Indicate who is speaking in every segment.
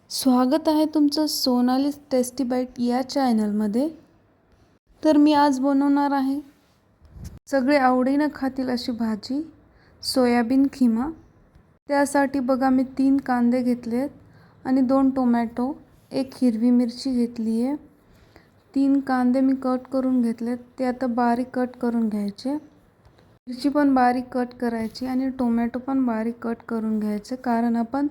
Speaker 1: स्वागत आहे तुमचं सोनाली टेस्टी बाईट या चॅनलमध्ये। तर मी आज बनवणार आहे सगळे आवडीनं खातील अशी भाजी, सोयाबीन खिमा। त्यासाठी बघा मी 3 कांदे घेतलेत आणि 2 टोमॅटो, 1 हिरवी मिरची घेतली आहे। 3 कांदे मी कट करून घेतलेत, ते आता बारीक कट करून घ्यायचे। मिरची पण बारीक कट करायची आणि टोमॅटो पण बारीक कट करून घ्यायचे, कारण आपण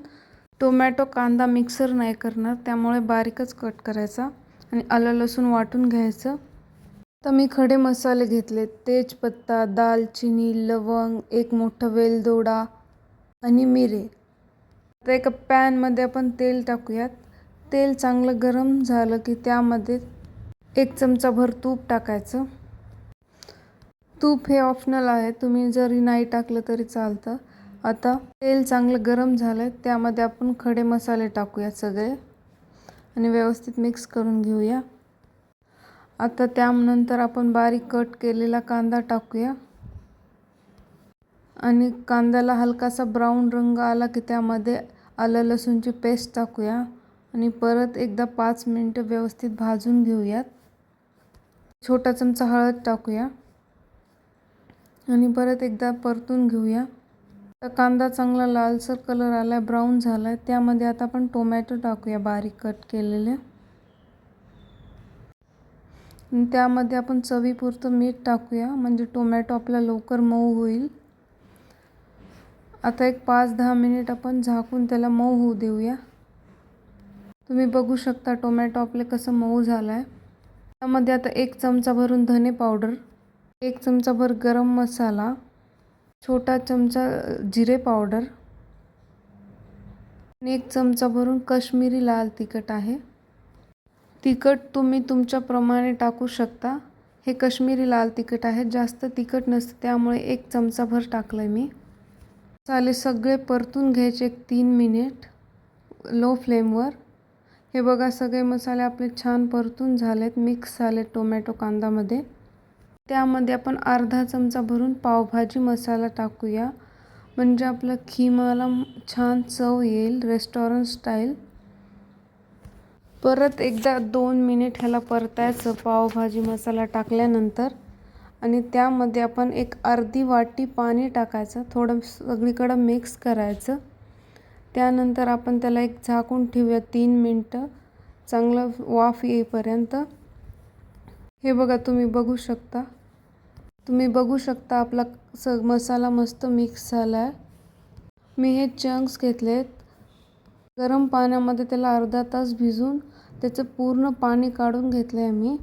Speaker 1: टोमॅटो कांदा मिक्सर नाही करणार, त्यामुळे बारीकच कट करायचा आणि आलं लसूण वाटून घ्यायचं। तर मी खडे मसाले घेतले, तेजपत्ता, दालचिनी, लवंग, 1 मोठा वेलदोडा आणि मिरे। आता एका पॅनमध्ये आपण तेल टाकूयात। तेल चांगलं गरम झालं की त्यामध्ये 1 चमचाभर तूप टाकायचं। तूप हे ऑप्शनल आहे, तुम्ही जरी नाही टाकलं तरी चालतं। आता तेल चांगलं गरम झालं, त्यामध्ये आपण खडे मसाले टाकूया सगळे आणि व्यवस्थित मिक्स करून घेऊया। आता त्यानंतर आपण बारीक कट केलेला कांदा टाकूया आणि कांद्याला हलकासा ब्राऊन रंग आला की त्यामध्ये आलं लसूणची पेस्ट टाकूया आणि परत एकदा 5 मिनिटं व्यवस्थित भाजून घेऊयात। छोटा चमचा हळद टाकूया आणि परत एकदा परतून घेऊया। तर कांदा चांगला लालसर कलर आला, ब्राऊन झाला, त्यामध्ये आता आपण टोमॅटो टाकूया बारीक कट केलेले। त्यामध्ये आपण चवीपुरतं मीठ टाकूया, म्हणजे टोमॅटो आपला लवकर मऊ होईल। आता एक 5-10 मिनिट आपण झाकून त्याला मऊ होऊ देऊया। तुम्ही बघू शकता टोमॅटो आपले कसं मऊ झालं आहे। त्यामध्ये आता 1 चमचा भरून धने पावडर, 1 चमचाभर गरम मसाला, छोटा चमचा जिरे पावडर आणि 1 चमचा भरून काश्मीरी लाल तिखट आहे। तिखट तुम्ही तुमच्या प्रमाणे टाकू शकता। हे काश्मीरी लाल तिखट आहे, जास्त तिखट नसतं, त्यामुळे 1 चमचाभर टाकलं आहे मी। मसाले सगळे परतून घ्यायचे 1 3 मिनिट लो फ्लेमवर। हे बघा सगळे मसाले आपले छान परतून झालेत, मिक्स झाले टोमॅटो कांदामध्ये। त्यामध्ये आपण अर्धा चमचा भरून पावभाजी मसाला टाकूया, म्हणजे आपलं खिमाला छान चव येईल रेस्टॉरंट स्टाईल। परत एकदा 2 मिनिट ह्याला परतायचं पावभाजी मसाला टाकल्यानंतर आणि त्यामध्ये आपण 1 अर्धी वाटी पाणी टाकायचं, थोडं सगळीकडं मिक्स करायचं। त्यानंतर आपण त्याला एक झाकून ठेवूया 3 मिनिटं चांगलं वाफ येईपर्यंत। हे बघा तुम्ही बघू शकता आपला मसाला मस्त मिक्स झाला आहे। मी हे चंक्स घेतलेत, गरम पाण्यामध्ये त्याला अर्धा तास भिजून त्याचं पूर्ण पाणी काढून घेतलं आहे मी।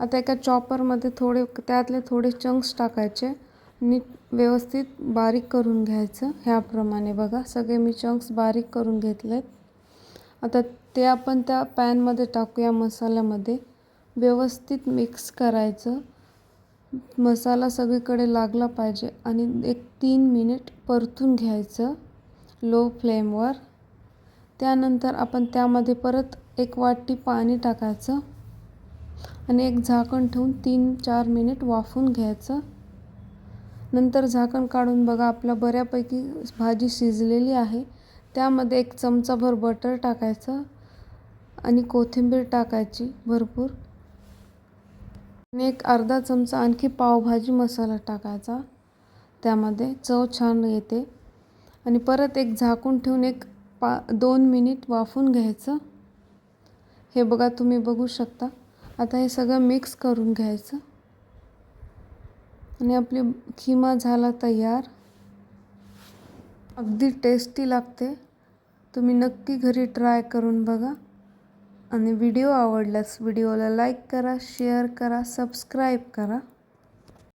Speaker 1: आता एका चॉपरमध्ये त्यातले थोडे चंक्स टाकायचे आणि व्यवस्थित बारीक करून घ्यायचं। ह्याप्रमाणे बघा सगळे मी चंक्स बारीक करून घेतलेत। आता ते आपण त्या पॅनमध्ये टाकूया मसाल्यामध्ये, व्यवस्थित मिक्स करायचं। मसाला सगळीकडे लागला पाहिजे आणि 1 3 मिनिट परतून घ्यायचं लो फ्लेमवर। त्यानंतर आपण त्यामध्ये परत 1 वाटी पाणी टाकायचं आणि एक झाकण ठेवून 3-4 मिनिट वाफवून घ्यायचं। नंतर झाकण काढून बघा आपला बऱ्यापैकी भाजी शिजलेली आहे। त्यामध्ये 1 चमचाभर बटर टाकायचं आणि कोथिंबीर टाकायची भरपूर आणि 1 अर्धा चमचा आणखी पावभाजी मसाला टाकायचा, त्यामध्ये चव छान येते। आणि परत एक झाकून ठेवून 2 मिनिट वाफवून घ्यायचं। हे बघा तुम्ही बघू शकता। आता हे सगळं मिक्स करून घ्यायचं आणि आपली खिमा झाला तयार। अगदी टेस्टी लागते, तुम्ही नक्की घरी ट्राय करून बघा। आणि व्हिडिओ आवडल्यास व्हिडिओला लाईक करा, शेअर करा, सबस्क्राईब करा।